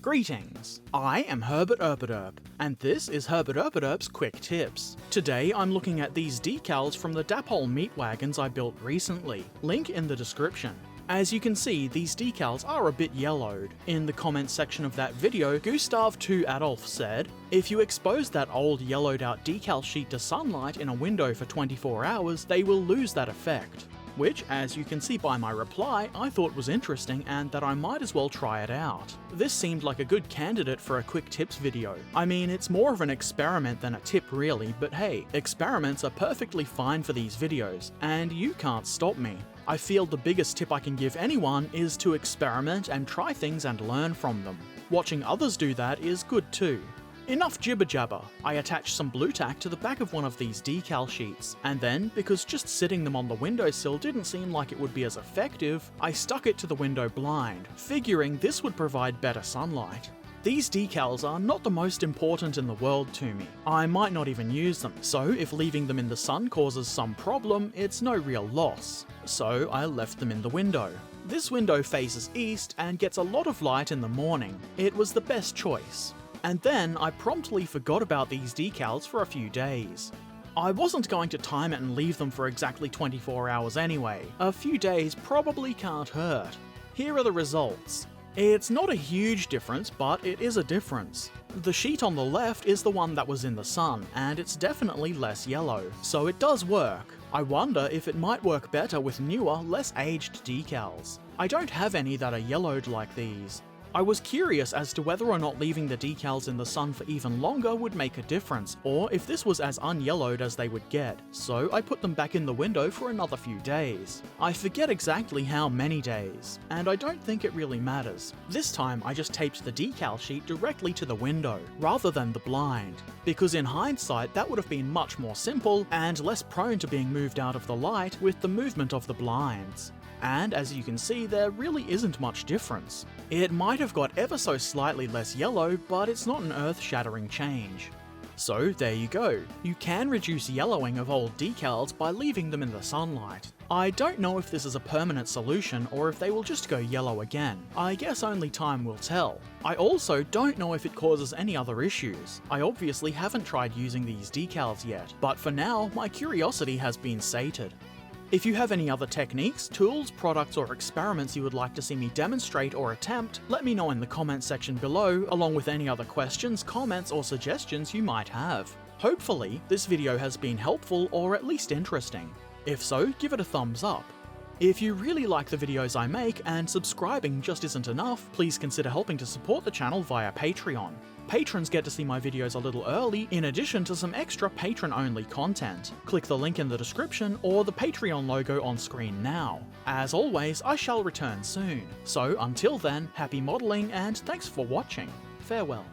Greetings, I am Herbert Erpaderp, and this is Herbert Erpaderp's Quick Tips. Today I'm looking at these decals from the Decals meat wagons I built recently, link in the description. As you can see, these decals are a bit yellowed. In the comments section of that video, Gustav2Adolf said, "If you expose that old yellowed out decal sheet to sunlight in a window for 24 hours, they will lose that effect." Which, as you can see by my reply, I thought was interesting and that I might as well try it out. This seemed like a good candidate for a quick tips video. I mean, it's more of an experiment than a tip really, but hey, experiments are perfectly fine for these videos, and you can't stop me. I feel the biggest tip I can give anyone is to experiment and try things and learn from them. Watching others do that is good too. Enough jibber jabber. I attached some blue tack to the back of one of these decal sheets, and then, because just sitting them on the windowsill didn't seem like it would be as effective, I stuck it to the window blind, figuring this would provide better sunlight. These decals are not the most important in the world to me. I might not even use them, so if leaving them in the sun causes some problem, it's no real loss. So I left them in the window. This window faces east and gets a lot of light in the morning. It was the best choice. And then I promptly forgot about these decals for a few days. I wasn't going to time it and leave them for exactly 24 hours anyway. A few days probably can't hurt. Here are the results. It's not a huge difference, but it is a difference. The sheet on the left is the one that was in the sun, and it's definitely less yellow, so it does work. I wonder if it might work better with newer, less aged decals. I don't have any that are yellowed like these. I was curious as to whether or not leaving the decals in the sun for even longer would make a difference, or if this was as unyellowed as they would get, so I put them back in the window for another few days. I forget exactly how many days, and I don't think it really matters. This time I just taped the decal sheet directly to the window, rather than the blind, because in hindsight that would have been much more simple and less prone to being moved out of the light with the movement of the blinds. And as you can see, there really isn't much difference. It might have got ever so slightly less yellow, but it's not an earth-shattering change. So there you go. You can reduce yellowing of old decals by leaving them in the sunlight. I don't know if this is a permanent solution or if they will just go yellow again. I guess only time will tell. I also don't know if it causes any other issues. I obviously haven't tried using these decals yet, but for now, my curiosity has been sated. If you have any other techniques, tools, products, or experiments you would like to see me demonstrate or attempt, let me know in the comments section below, along with any other questions, comments, or suggestions you might have. Hopefully, this video has been helpful or at least interesting. If so, give it a thumbs up. If you really like the videos I make and subscribing just isn't enough, please consider helping to support the channel via Patreon. Patrons get to see my videos a little early, in addition to some extra patron-only content. Click the link in the description or the Patreon logo on screen now. As always, I shall return soon. So until then, happy modelling and thanks for watching. Farewell.